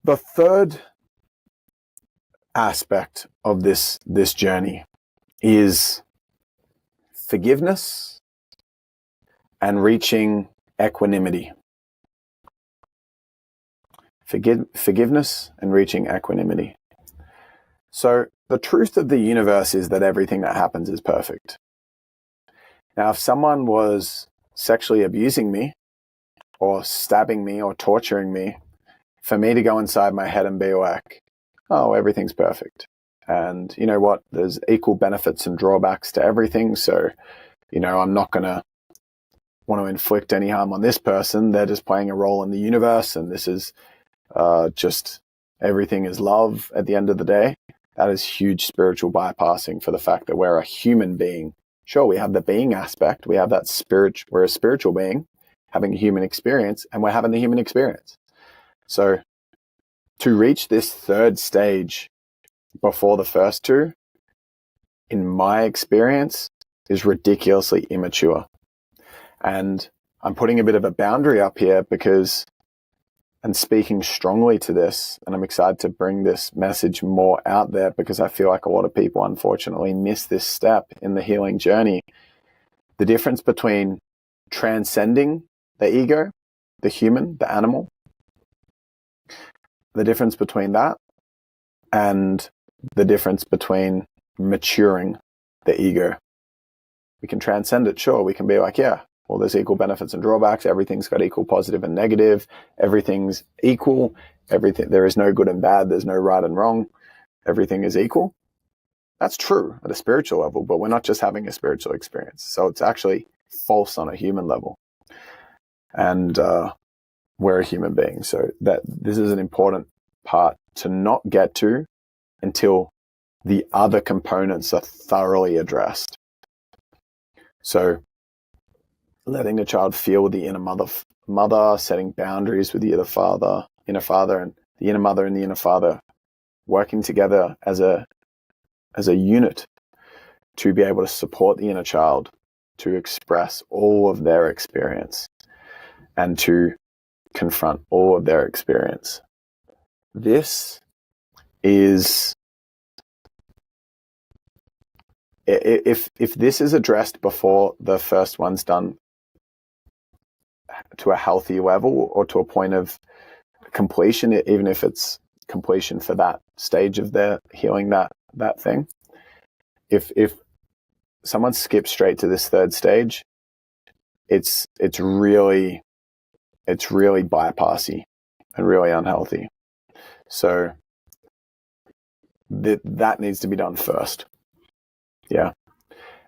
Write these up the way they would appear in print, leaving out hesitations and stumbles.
The third aspect of this journey is forgiveness and reaching equanimity. Forgiveness and reaching equanimity. So the truth of the universe is that everything that happens is perfect. Now, if someone was sexually abusing me or stabbing me or torturing me, for me to go inside my head and be like, oh, everything's perfect. And you know what? There's equal benefits and drawbacks to everything. So, I'm not going to want to inflict any harm on this person. They're just playing a role in the universe. And this is just everything is love at the end of the day. That is huge spiritual bypassing for the fact that we're a human being. Sure, we have the being aspect. We have that spirit. We're a spiritual being having a human experience, and we're having the human experience. So to reach this third stage before the first two, in my experience, is ridiculously immature. And I'm putting a bit of a boundary up here because, and speaking strongly to this, and I'm excited to bring this message more out there because I feel like a lot of people unfortunately miss this step in the healing journey. The difference between transcending the ego, the human, the animal, the difference between that and the difference between maturing the ego. We can transcend it, sure. We can be like, yeah, well, there's equal benefits and drawbacks. Everything's got equal positive and negative. Everything's equal. There is no good and bad. There's no right and wrong. Everything is equal. That's true at a spiritual level, but we're not just having a spiritual experience. So it's actually false on a human level. And we're a human being. So that this is an important part to not get to until the other components are thoroughly addressed. So letting the child feel the inner mother, setting boundaries with the inner father, and the inner mother and the inner father working together as a unit to be able to support the inner child to express all of their experience and to confront all of their experience. This is, if this is addressed before the first one's done to a healthy level or to a point of completion, even if it's completion for that stage of their healing that thing, if someone skips straight to this third stage, it's really bypassy and really unhealthy. So that needs to be done first. Yeah.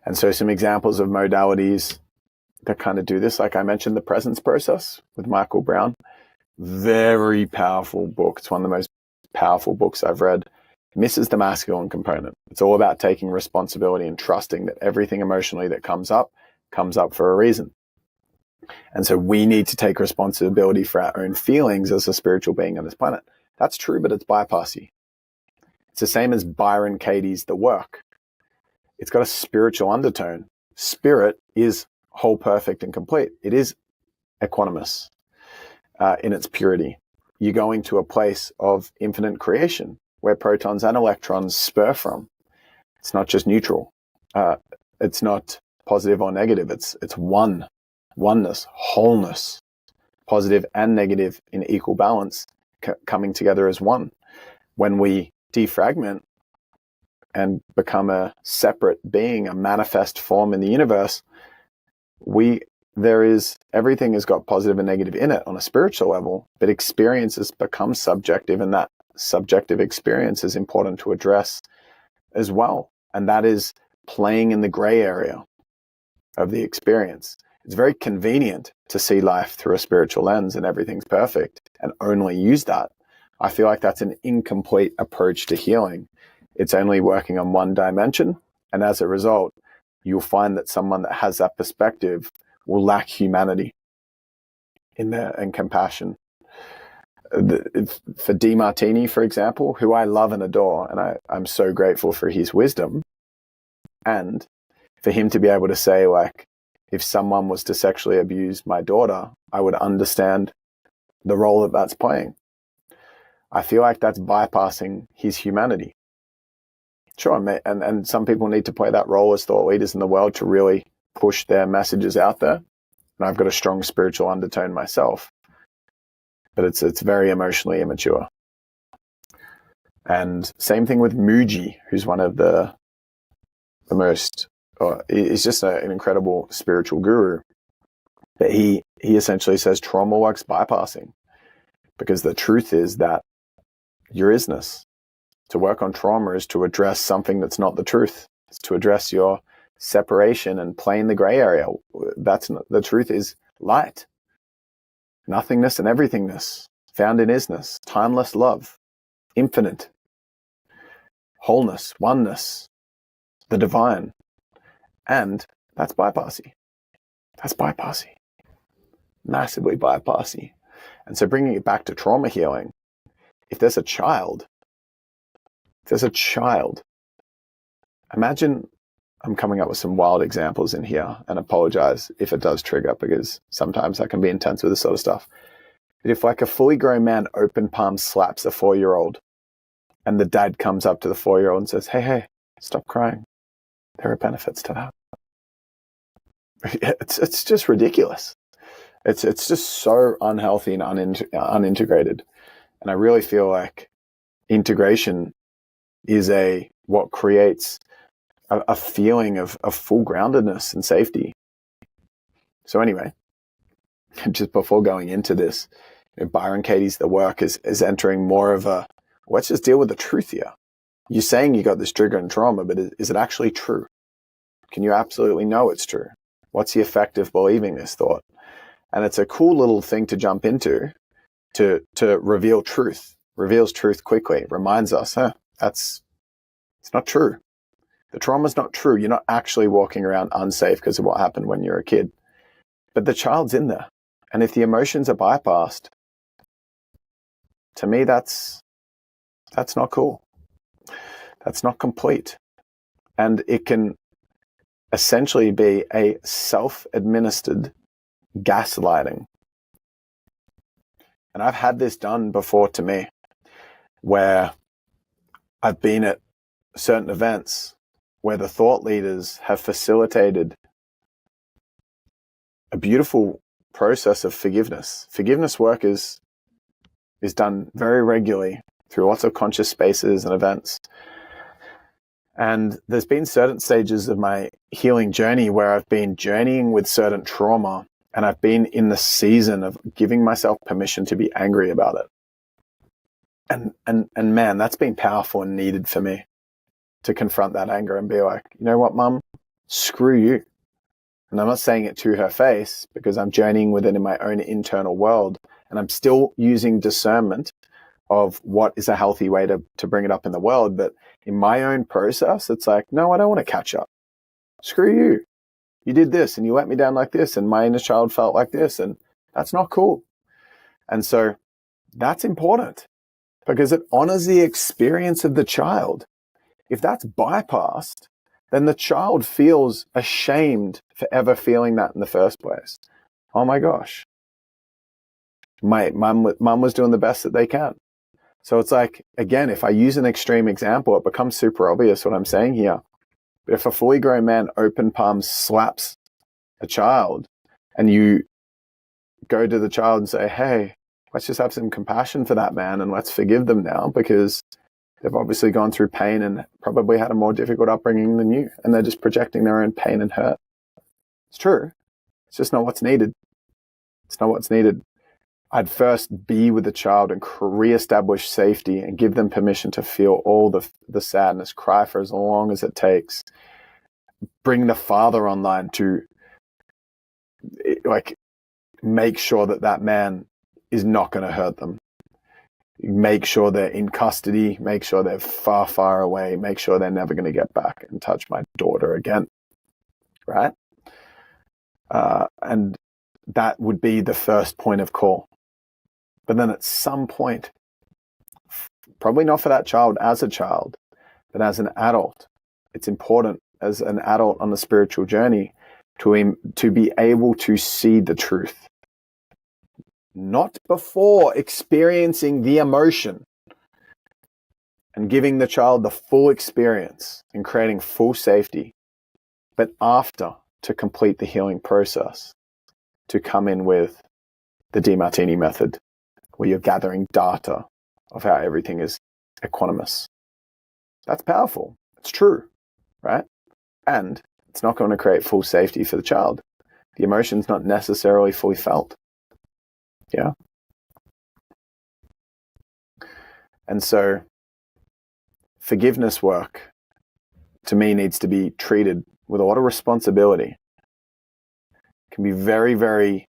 And so some examples of modalities that kind of do this, like I mentioned, the presence process with Michael Brown. Very powerful book. It's one of the most powerful books I've read. Misses the masculine component. It's all about taking responsibility and trusting that everything emotionally that comes up for a reason. And so we need to take responsibility for our own feelings as a spiritual being on this planet. That's true, but it's bypassy. It's the same as Byron Katie's The Work. It's got a spiritual undertone. Spirit is whole, perfect, and complete. It is equanimous in its purity. You're going to a place of infinite creation where protons and electrons spur from. It's not just neutral. It's not positive or negative. It's oneness, wholeness, positive and negative in equal balance, coming together as one. When we defragment and become a separate being, a manifest form in the universe, everything has got positive and negative in it on a spiritual level, but experiences become subjective, and that subjective experience is important to address as well. And that is playing in the gray area of the experience. It's very convenient to see life through a spiritual lens and everything's perfect and only use that. I feel like that's an incomplete approach to healing. It's only working on one dimension. And as a result, you'll find that someone that has that perspective will lack humanity and compassion. For DeMartini, for example, who I love and adore, and I'm so grateful for his wisdom, and for him to be able to say, like, if someone was to sexually abuse my daughter, I would understand the role that that's playing. I feel like that's bypassing his humanity. Sure, and some people need to play that role as thought leaders in the world to really push their messages out there. And I've got a strong spiritual undertone myself, but it's very emotionally immature. And same thing with Mooji, who's one of the most, he's just an incredible spiritual guru. But he essentially says trauma works bypassing, because the truth is that your isness. To work on trauma is to address something that's not the truth. It's to address your separation and playing the gray area. That's not, the truth is light, nothingness and everythingness, found in isness, timeless love, infinite, wholeness, oneness, the divine. And that's bypassy. That's bypassy. Massively bypassy. And so bringing it back to trauma healing, if there's a child, imagine, I'm coming up with some wild examples in here, and apologize if it does trigger, because sometimes I can be intense with this sort of stuff. But if like a fully grown man open palm slaps a 4-year-old, and the dad comes up to the 4-year-old and says, hey, stop crying. There are benefits to that. It's just ridiculous. It's just so unhealthy and unintegrated. And I really feel like integration is what creates a feeling of full groundedness and safety. So anyway, just before going into this, Byron Katie's The Work is entering more of a, let's just deal with the truth here. You're saying you got this trigger and trauma, but is it actually true? Can you absolutely know it's true? What's the effect of believing this thought? And it's a cool little thing to jump into to reveal truth. Reveals truth quickly. Reminds us, it's not true. The trauma's not true. You're not actually walking around unsafe because of what happened when you're a kid. But the child's in there. And if the emotions are bypassed, to me, that's not cool. That's not complete. And it can essentially be a self-administered gaslighting. And I've had this done before to me, where I've been at certain events where the thought leaders have facilitated a beautiful process of forgiveness. Forgiveness work is done very regularly through lots of conscious spaces and events. And there's been certain stages of my healing journey where I've been journeying with certain trauma, and I've been in the season of giving myself permission to be angry about it. And man, that's been powerful and needed for me to confront that anger and be like, you know what, Mum? Screw you. And I'm not saying it to her face, because I'm journeying with it in my own internal world. And I'm still using discernment of what is a healthy way to bring it up in the world. But in my own process, it's like, no, I don't want to catch up. Screw you. You did this and you let me down like this, and my inner child felt like this, and that's not cool. And so that's important, because it honors the experience of the child. If that's bypassed, then the child feels ashamed for ever feeling that in the first place. Oh my gosh. My mum was doing the best that they can. So it's like, again, if I use an extreme example, it becomes super obvious what I'm saying here. But if a fully grown man open palm slaps a child, and you go to the child and say, hey, let's just have some compassion for that man and let's forgive them now, because they've obviously gone through pain and probably had a more difficult upbringing than you, and they're just projecting their own pain and hurt. It's true. It's just not what's needed. It's not what's needed. I'd first be with the child and reestablish safety and give them permission to feel all the sadness, cry for as long as it takes. Bring the father online to make sure that man is not going to hurt them. Make sure they're in custody, make sure they're far, far away, make sure they're never going to get back and touch my daughter again, right? And that would be the first point of call. But then at some point, probably not for that child as a child, but as an adult, it's important as an adult on the spiritual journey to be able to see the truth. Not before experiencing the emotion. and giving the child the full experience and creating full safety, but after, to complete the healing process, to come in with the Demartini method, where you're gathering data of how everything is equanimous. That's powerful. It's true, right? And it's not going to create full safety for the child. The emotion's not necessarily fully felt. Yeah. And so forgiveness work, to me, needs to be treated with a lot of responsibility. It can be very, very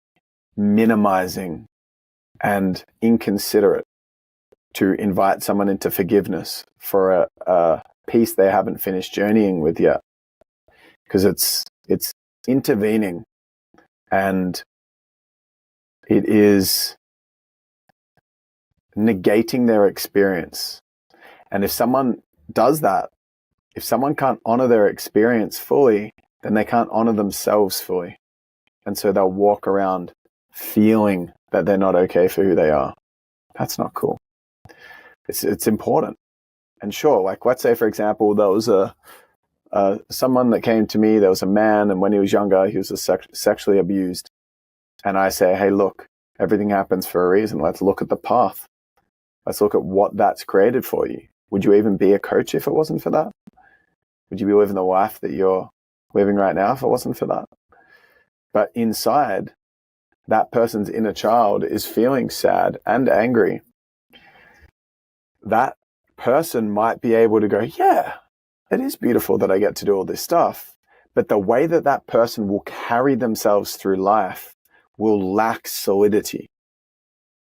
minimizing and inconsiderate to invite someone into forgiveness for a piece they haven't finished journeying with yet, because it's intervening, and it is negating their experience. And if someone does that, if someone can't honor their experience fully, then they can't honor themselves fully. And so they'll walk around feeling that they're not okay for who they are. That's not cool. It's important. And sure, like let's say, for example, there was someone that came to me, there was a man, and when he was younger, he was sexually abused. And I say, hey, look, everything happens for a reason. Let's look at the path. Let's look at what that's created for you. Would you even be a coach if it wasn't for that? Would you be living the life that you're living right now if it wasn't for that? But inside, that person's inner child is feeling sad and angry. That person might be able to go, yeah, it is beautiful that I get to do all this stuff. But the way that that person will carry themselves through life will lack solidity.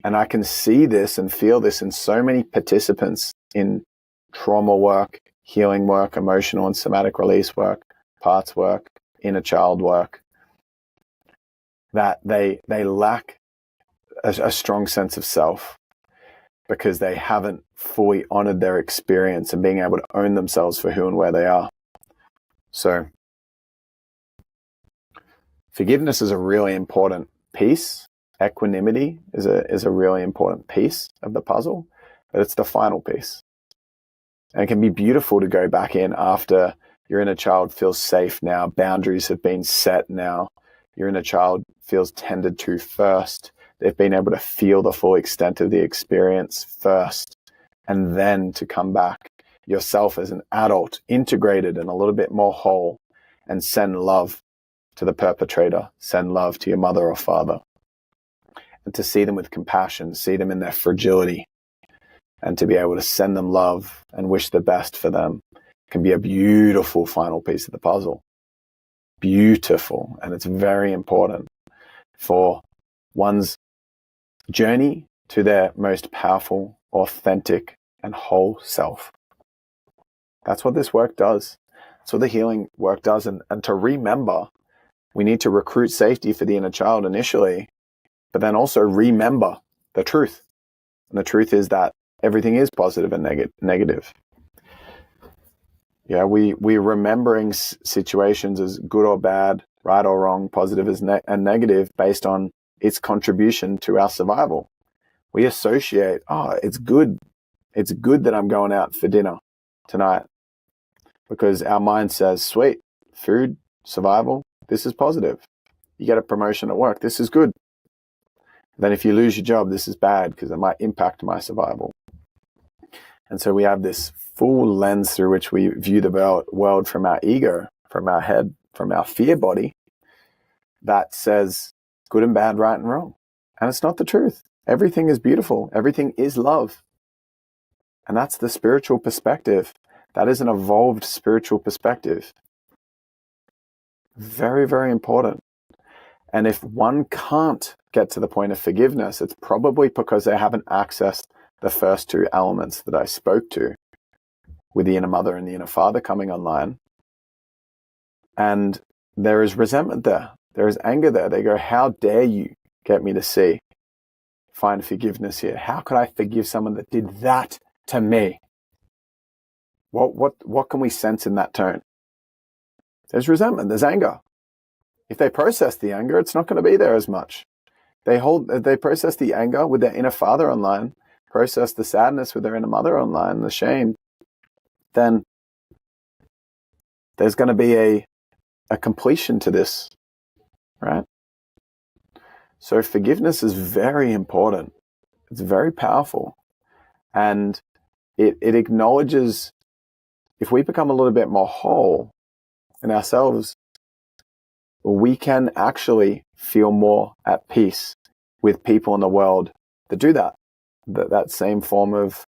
And I can see this and feel this in so many participants in trauma work, healing work, emotional and somatic release work, parts work, inner child work, that they lack a strong sense of self because they haven't fully honored their experience and being able to own themselves for who and where they are. So forgiveness is a really important piece. Equanimity is a really important piece of the puzzle, but it's the final piece. And it can be beautiful to go back in after your inner child feels safe now, boundaries have been set now, your inner child feels tended to first, they've been able to feel the full extent of the experience first, and then to come back yourself as an adult, integrated and a little bit more whole, and send love to the perpetrator, send love to your mother or father, and to see them with compassion, see them in their fragility, and to be able to send them love and wish the best for them can be a beautiful final piece of the puzzle. Beautiful. And it's very important for one's journey to their most powerful, authentic, and whole self. That's what this work does. That's what the healing work does. And to remember, we need to recruit safety for the inner child initially, but then also remember the truth. And the truth is that everything is positive and negative. Yeah, we're remembering situations as good or bad, right or wrong, positive and negative based on its contribution to our survival. We associate, it's good. It's good that I'm going out for dinner tonight because our mind says, sweet, food, survival, this is positive. You get a promotion at work, this is good. Then if you lose your job, this is bad because it might impact my survival. And so we have this full lens through which we view the world from our ego, from our head, from our fear body that says good and bad, right and wrong. And it's not the truth. Everything is beautiful. Everything is love. And that's the spiritual perspective. That is an evolved spiritual perspective. Very, very important. And if one can't get to the point of forgiveness, it's probably because they haven't accessed the first two elements that I spoke to, with the inner mother and the inner father coming online. And there is resentment there. There is anger there. They go, how dare you get me to find forgiveness here? How could I forgive someone that did that to me? What can we sense in that tone? There's resentment, there's anger. If they process the anger, it's not going to be there as much. They process the anger with their inner father online, process the sadness with their inner mother online, the shame, then there's going to be a completion to this, right? So forgiveness is very important. It's very powerful. And it acknowledges, if we become a little bit more whole in ourselves, we can actually feel more at peace with people in the world that do that same form of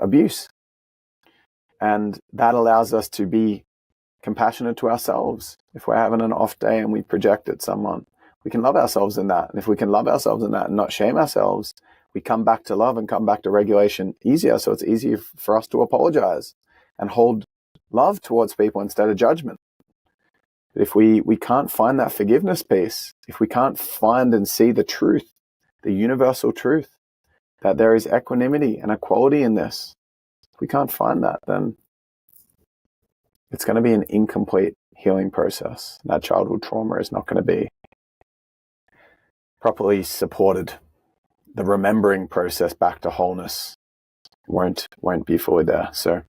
abuse. And that allows us to be compassionate to ourselves. If we're having an off day and we project at someone, we can love ourselves in that. And if we can love ourselves in that and not shame ourselves, we come back to love and come back to regulation easier. So it's easier for us to apologize and hold love towards people instead of judgment. If we can't find that forgiveness piece, if we can't find and see the truth, the universal truth, that there is equanimity and equality in this, if we can't find that, then it's going to be an incomplete healing process. That childhood trauma is not going to be properly supported. The remembering process back to wholeness won't be fully there. So